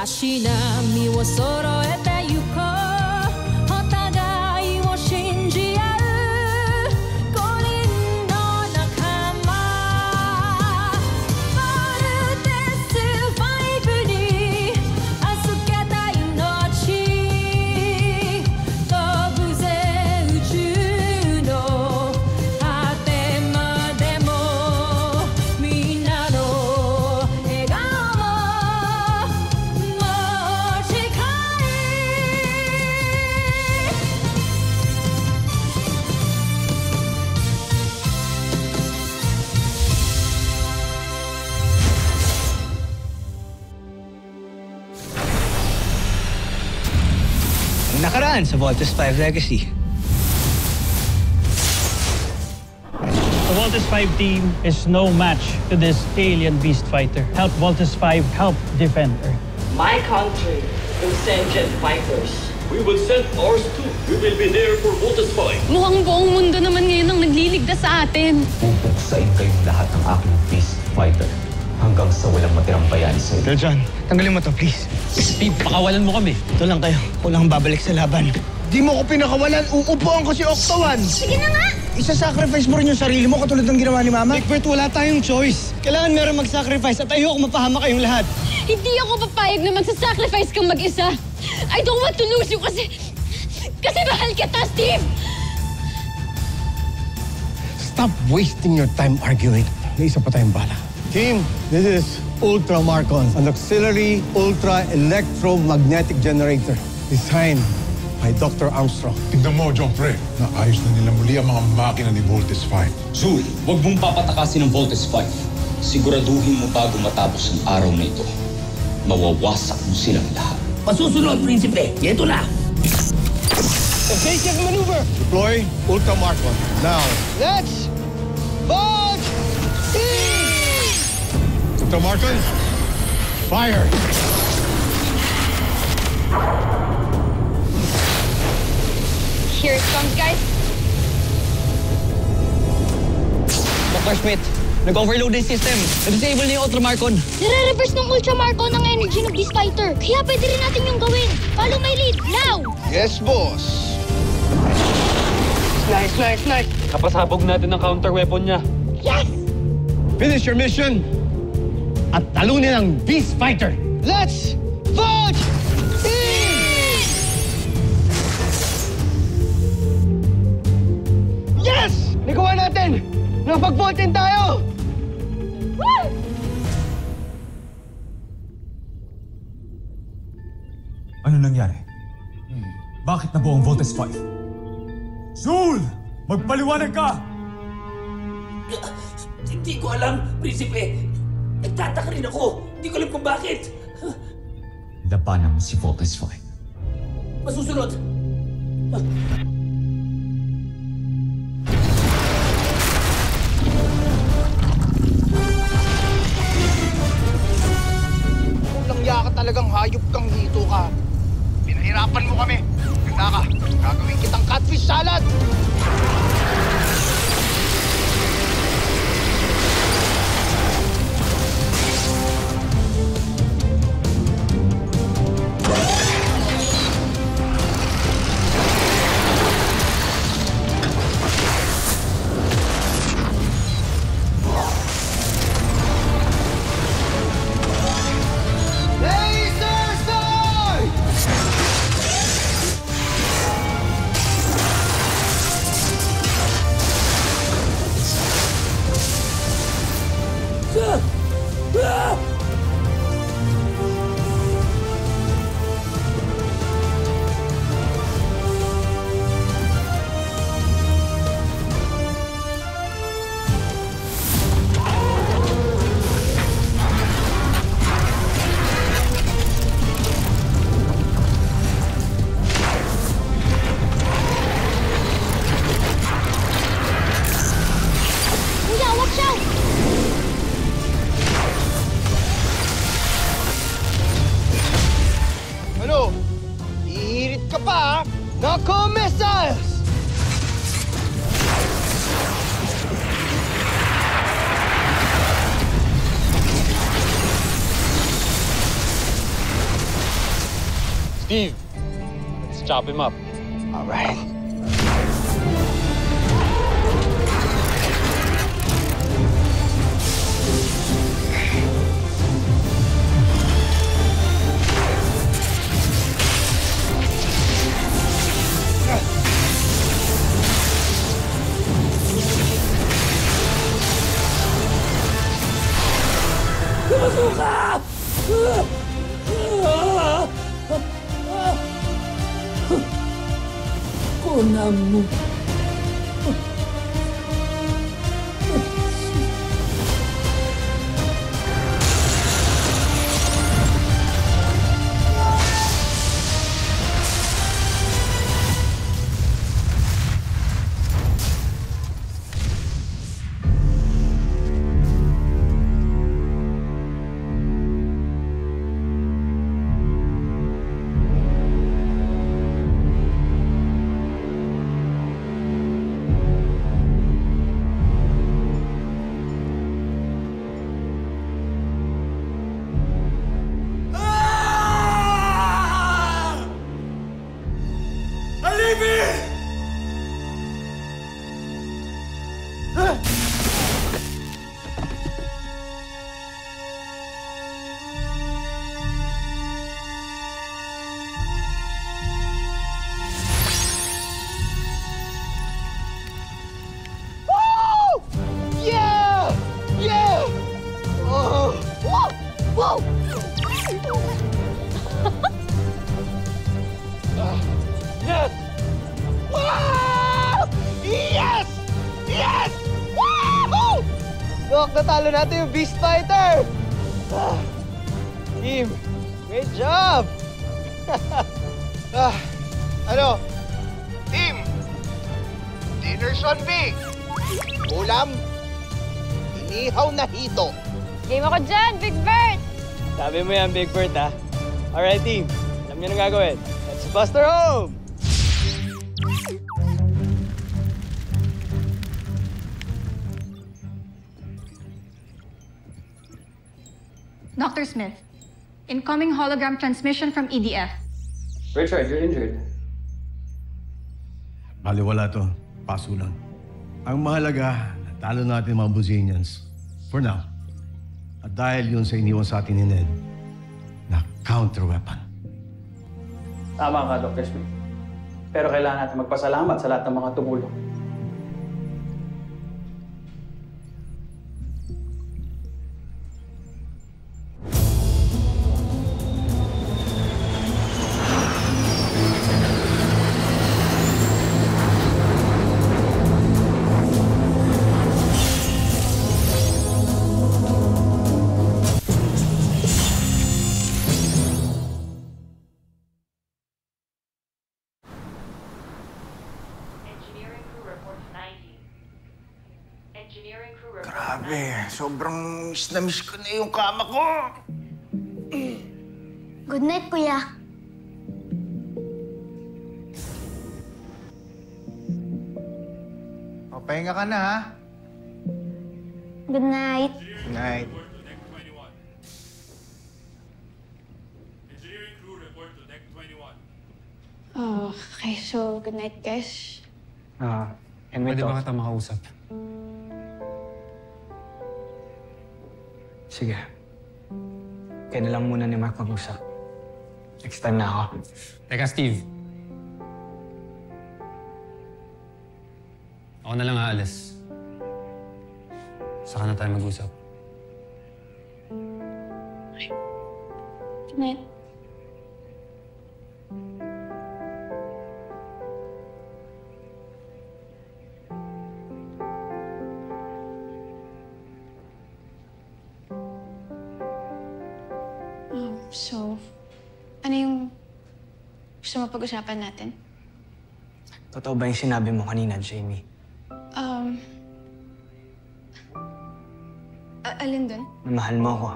足並みを揃えてゆこうお互いを信じ合う五人の仲間ボルテス5に預けた命飛ぶぜ宇宙の果てまでもみんなの笑顔nakaraan sa Voltes 5 Legacy. The Voltes 5 team is no match to this alien beast fighter. Help Voltes 5 help defend Earth. My country will send jet fighters. We will send ours too. We will be there for Voltes 5. Mukhang buong mundo naman ngayon ang nagliligtas sa atin. Pupuksain kayong lahat ng aking beast fighter hanggang sa walang matirang bayani sa'yo. Pero John, tanggalin mo to, please. Steve, pakawalan mo kami. Ito lang kayo. Kulang babalik sa laban. Di mo ko pinakawalan, uupuan ko si Octo 1. Sige na nga! Isa-sacrifice mo rin yung sarili mo katulad ng ginawa ni Mama. Egbert, wala tayong choice. Kailangan meron mag-sacrifice at ayoko mapahama kayong lahat. Hindi ako papayag na magsasacrifice kang mag-isa. I don't want to lose you kasi mahal kita, Steve! Stop wasting your time arguing. May isa pa tayong bala. Team, this is Ultra Marcon, an auxiliary ultra-electromagnetic generator designed by Dr. Armstrong. Tignan mo, John Pre, naayos na nila muli ang mga makina ni Voltes 5. Zul, huwag mong papatakasin ng Voltes 5. Siguraduhin mo bago matapos ang araw na ito. Mawawasak mo silang lahat. Masusunod, Prinsipe. Ito na. Evasive maneuver! Deploy Ultra Marcon now. Let's vote! Ultra Marcon, fire! Here it comes, guys. Dr. Schmidt, nag-overload yung system. Na-disable niya yung Ultramarcon. Nare-reverse ng Ultramarcon ang energy ng Beast Fighter. Kaya pwede rin natin yung gawin. Follow my lead, now! Yes, boss. Nice. Kapasabog natin ang counter weapon niya. Yes! Finish your mission at talunin ang Beast Fighter. Let's vote! Yes! Nagawa natin! Nakapag-vote din tayo! Woo! Ano nangyari? Bakit nabuo ang Voltes 5? Zul! Magpaliwanag ka! Hindi ko alam, Prinsipe. Nagtataka rin ako. Hindi ko alam kung bakit. Labanan mo si Voltes 5. Masusunod. Walang yaka talagang hayop kang hito ka. Pinahirapan mo kami. Ganda ka. Gagawin kitang catfish salad! Steve, let's chop him up. All right. Masuka! Konamu. Yes! Wow! Yes! Yes! Woo! Look, natalo natin yung Beast Fighter! Team, great job! Ano? Team, dinner's on me! Ulam, inihaw na hito. Game ako dyan, Big Bird! Sabi mo yan, Big Bird, ha? Alright, team. Alam niyo na gagawin. Let's bust her home! Dr. Smith, incoming hologram transmission from EDF. Richard, you're injured. Baliwala to. Paso lang. Ang mahalaga, natalo natin mga Buzinians. For now. At dahil yun sa iniwan sa atin ni Ned, na counter-weapon. Tama ka, Dr. Smith. Pero kailangan natin magpasalamat sa lahat ng mga tumulong. Grabe, sobrang miss na miss ko na yung kama ko. Good night, Kuya. Papahinga ka na, ha? Good night. Good night. Oh, okay. So, good night, guys. Pwede ba kita makausap? Sige. Kaya na lang muna ni Mark mag-usap. Next time na ako. Teka, Steve. Ako na lang aalis. Saka na tayo mag-usap. Good night. So, ano yung gusto mo pag-usapan natin? Totoo ba yung sinabi mo kanina, Jamie? Alin dun? Na mahal mo ako.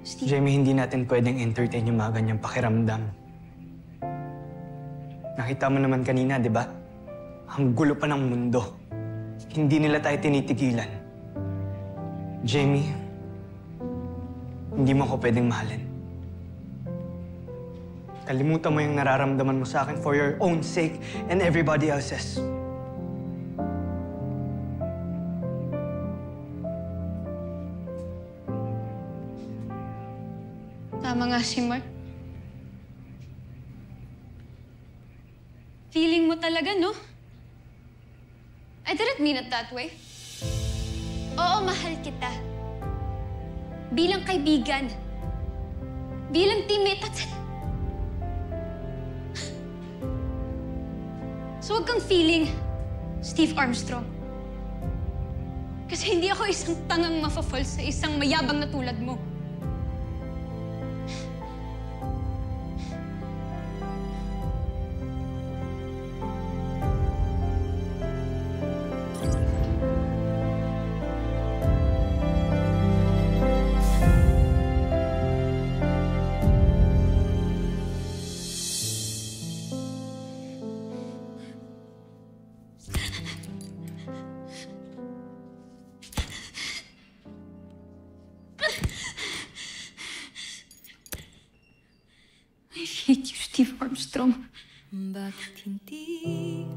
Steve? Jamie, hindi natin pwedeng entertain yung mga ganyang pakiramdam. Nakita mo naman kanina, di ba? Ang gulo pa ng mundo. Hindi nila tayo tinitigilan. Jamie, Hindi mo ako pwedeng mahalin. Kalimutan mo yung nararamdaman mo sa akin for your own sake and everybody else's. Tama nga si Mark. Feeling mo talaga, no? I didn't mean it that way. Oo, mahal kita. Bilang kaibigan. Bilang teammate at... So huwag kang feeling, Steve Armstrong. Kasi hindi ako isang tangang mafafall sa isang mayabang na tulad mo. I hate you, Steve Armstrong. Bakit hindi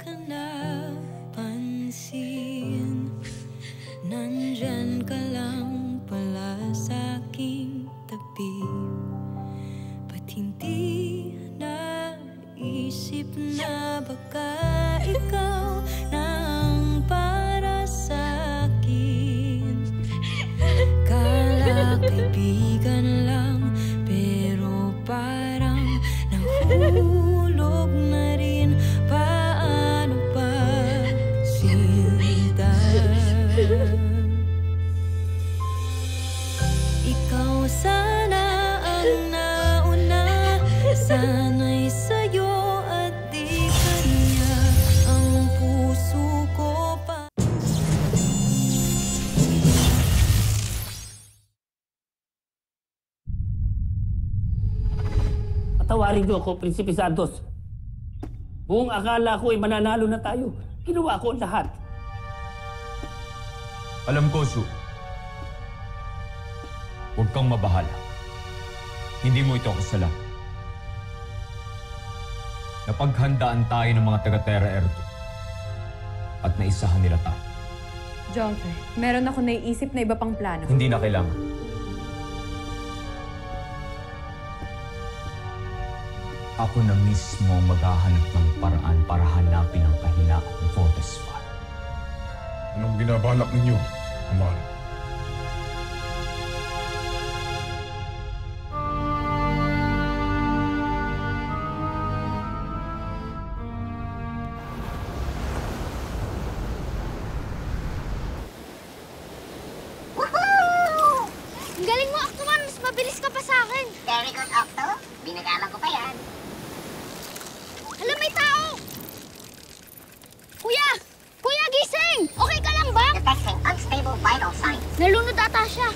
ka napansin? Nandyan ka lang pala sa aking tabi. Ba't hindi naisip na baka ikaw nang para sa akin? Kala kaibigan lang, pero parang nahulog na rin. Paano pa sinta? Ikaw sana ang nauna, sana'y sa'yo at di kanya ang puso ko pa. Patawarin niyo ako, Prinsipe Santos. Buong akala ko ay mananalo na tayo. Ginawa ko ang lahat. Alam ko, Shu. Huwag kang mabahala. Hindi mo ito kasalanan. Napaghandaan tayo ng mga taga-Terra Erdo at naisahan nila tayo. Jonfer, meron ako naiisip na iba pang plano. Hindi na kailangan. Ako na mismo maghahanap ng paraan para hanapin ang kahinaan ni Voltes 5. Anong binabalak ninyo, Amar? Ang galing mo, Octomon! Mas mabilis ka pa sa akin! Very good, Octo. Binagalan ko pa yan. Alam, may tao! Kuya! Kuya, gising! Okay ka lang ba? Detecting unstable vital signs. Nalunod ata siya.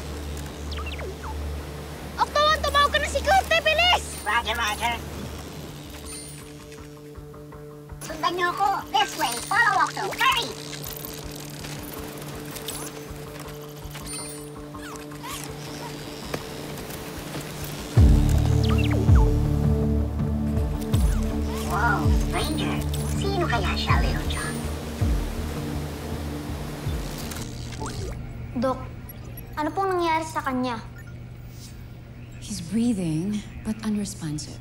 Octomon, tumawag ka ng Ciclope! Bilis! Roger, Roger. Sundan niyo ako. This way. Follow, Octo. Hurry! Wow, stranger. Sino kaya siya, Little John? Dok, ano pong nangyari sa kanya? He's breathing, but unresponsive.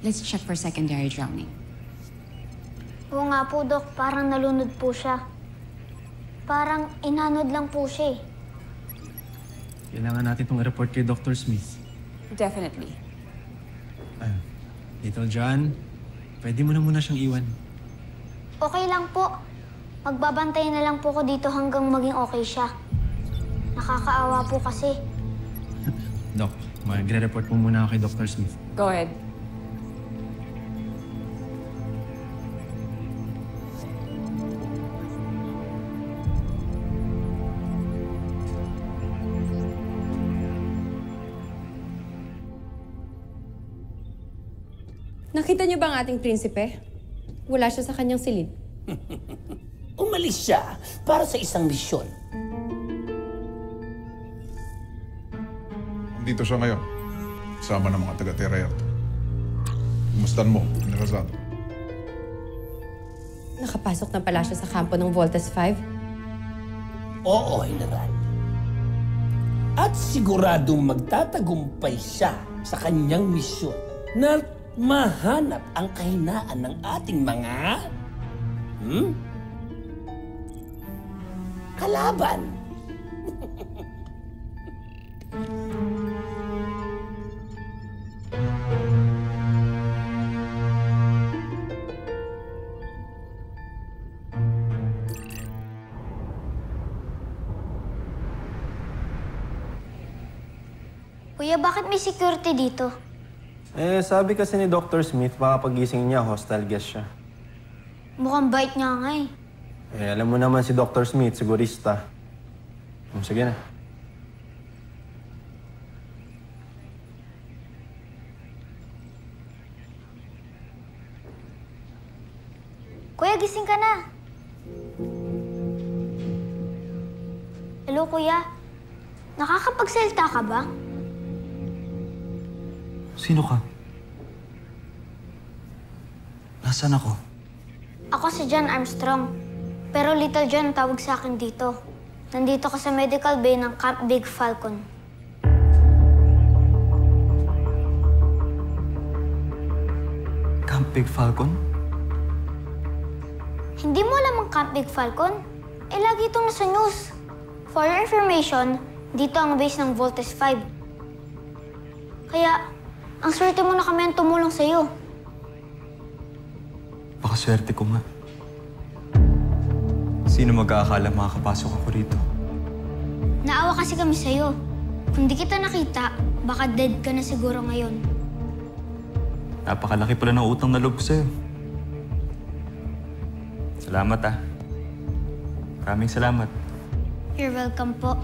Let's check for secondary drowning. Oo nga po, Dok. Parang nalunod po siya. Parang inanod lang po siya eh. Kailangan natin itong report kay Dr. Smith. Definitely. Little John, pwede mo na muna siyang iwan. Okay lang po. Magbabantayan na lang po ko dito hanggang maging okay siya. Nakakaawa po kasi. Doc, magre-report mo muna ako kay Dr. Smith. Go ahead. Nakita niyo ba ang ating prinsipe? Wala siya sa kanyang silid. Umalis siya para sa isang misyon. Nandito siya ngayon. Kasama ng mga taga-Terraert. Kumustan mo, General. Nakapasok na pala siya sa kampo ng Voltes 5? Oo, General. At siguradong magtatagumpay siya sa kanyang misyon na mahanap ang kahinaan ng ating mga kalaban. Kuya, bakit may security dito? Sabi kasi ni Dr. Smith, baka pagising niya, hostile guest siya. Mukhang bait niya nga eh. Alam mo naman si Dr. Smith, sigurista. Sige na. Kuya, gising ka na. Hello, Kuya. Nakakapagsalita ka ba? Sino ka? Nasaan ako? Ako si John Armstrong. Pero Little John ang tawag sa akin dito. Nandito ka sa medical bay ng Camp Big Falcon. Camp Big Falcon? Hindi mo alam ang Camp Big Falcon? Lagi itong nasa news. For your information, dito ang base ng Voltes 5. Kaya, ang swerte mo na kami ang tumulong sa'yo. Baka swerte ko nga. Sino mag-aakala makakapasok ako rito? Naawa kasi kami sa'yo. Kung di kita nakita, baka dead ka na siguro ngayon. Napakalaki pala ng utang na loob ko sa'yo. Salamat Maraming salamat. You're welcome po.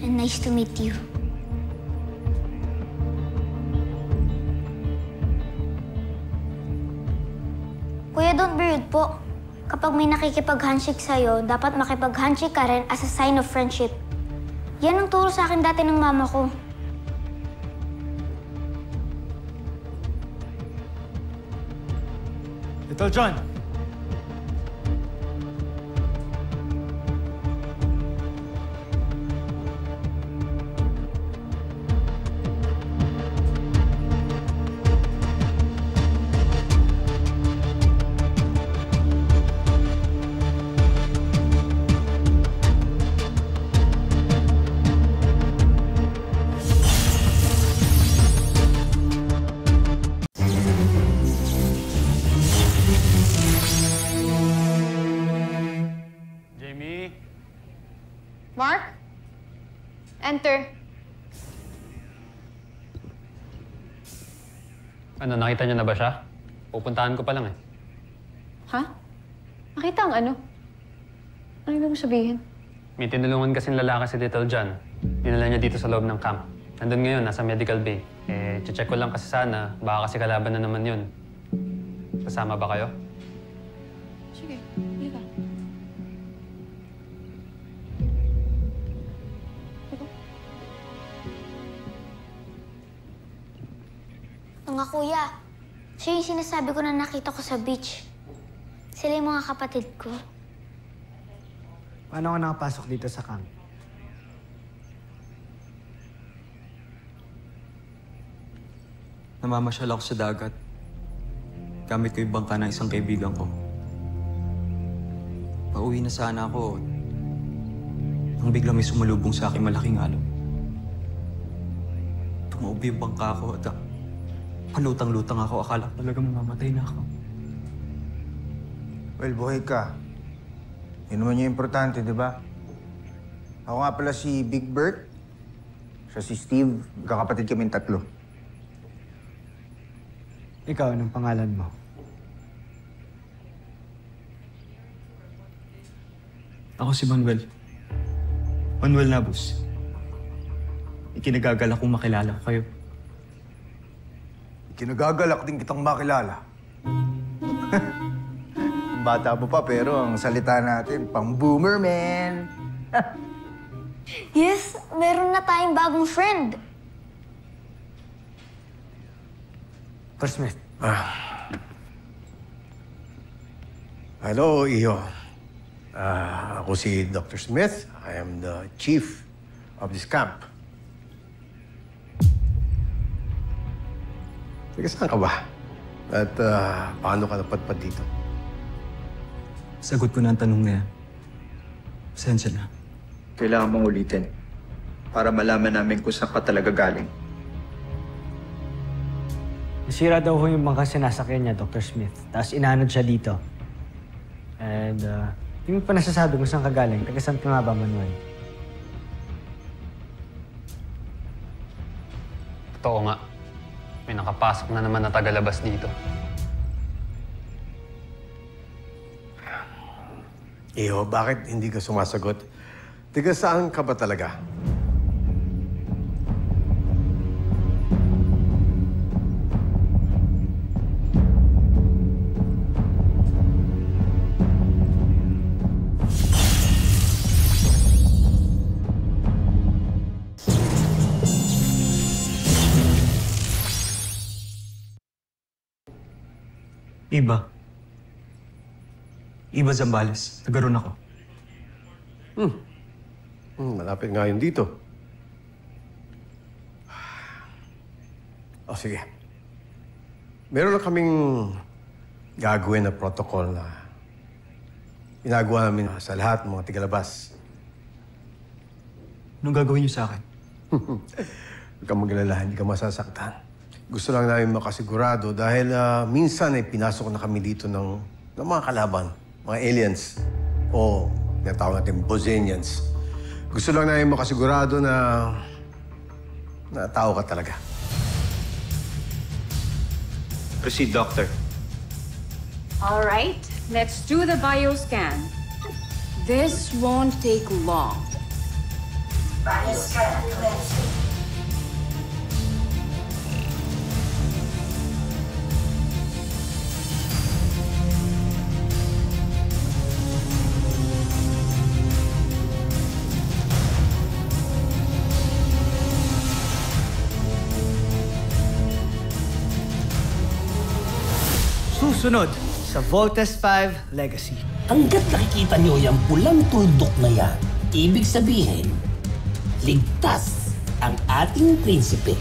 And nice to meet you. Kuya, don't be rude po. Kapag may nakikipag-handshake sa'yo, dapat makipag-handshake ka rin as a sign of friendship. Yan ang turo sa akin dati ng mama ko. Little John! Mark? Enter. Ano, nakita niyo na ba siya? Pupuntahan ko pa lang eh. Ha? Nakita ang ano? Ano ibig mo sabihin? May tinulungan kasing lalaki si Little John. Dinala niya dito sa loob ng camp. Nandun ngayon, nasa medical bay. Check ko lang kasi sana, baka kasi kalaban na naman yun. Kasama ba kayo? Sige, hindi ka. Mga kuya, siya yung sinasabi ko na nakita ko sa beach. Sila yung mga kapatid ko. Paano ka nakapasok dito sa camp? Namamasyal ako sa dagat. Gamit ko yung bangka ng isang kaibigan ko. Pauwi na sana ako nang biglang may sumalubong sa akin malaking alon. Tumaubi yung bangka ko at palutang-lutang ako. Akala ko talaga mamamatay na ako. Well, buhay ka. Yun naman yung importante, di ba? Ako nga pala si Big Bert. Siya si Steve. Magkakapatid kaming tatlo. Ikaw, anong pangalan mo? Ako si Manuel. Manuel Nabus. Ikinagagalak kong makilala ko kayo. Kinagagalak din kitang makilala. Bata mo pa, pero ang salita natin, pang-boomer, man. Yes, meron na tayong bagong friend. Dr. Smith. Hello, Iho. Ako si Dr. Smith. I am the chief of this camp. Teka, saan ka ba? At paano ka napadpad dito? Sagot ko na ang tanong na yan. Pasensya na. Kailangan mong ulitin para malaman namin kung saan ka talaga galing. Nasira daw ho yung mga sinasakyan niya, Dr. Smith. Tapos inanod siya dito. And, yung pa nasasabi kung saan ka galing. Taga saan ka nga ba, Manuel? Totoo nga. May nakapasok na naman na tagalabas dito. Iho, bakit hindi ka sumasagot? Tiga saan ka ba talaga? Iba Zambales. Nagaroon ako. Malapit nga yun dito. O sige. Meron na kaming gagawin na protocol na ginagawa namin sa lahat ng mga tigalabas. Anong gagawin niyo sa akin? Huwag kang magalala, hindi ka masasaktan. Gusto lang namin makasigurado dahil minsan ay pinasok na kami dito ng mga kalaban, mga aliens o tinatawag natin Bosenians. Gusto lang namin makasigurado na tao ka talaga. Proceed, Doctor. All right, let's do the bioscan. This won't take long. Bioscan, Susunod sa Voltes 5 Legacy. Hanggat nakikita niyo yung pulang tuldok na yan, ibig sabihin, ligtas ang ating prinsipe.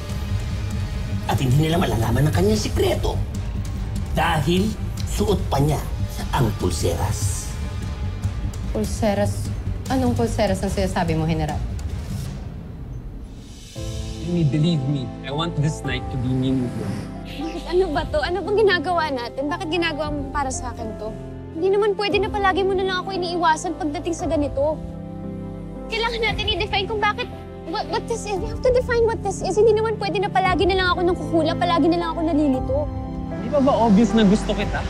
At hindi nila malalaman ang kanyang sikreto dahil suot pa niya ang pulseras. Pulseras? Anong pulseras ang sinasabi mo, General? Believe me, I want this night to be meaningful. Ano ba to? Ano bang ginagawa natin? Bakit ginagawa mo para sa akin to? Hindi naman pwede na palagi mo na lang ako iniiwasan pagdating sa ganito. Kailangan natin i-define kung bakit, what this is. We have to define what this is. Hindi naman pwede na palagi na lang ako ng kukula, palagi na lang ako nalilito. Di ba obvious na gusto kita?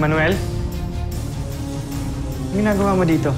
Manuel? Anong ginagawa mo dito?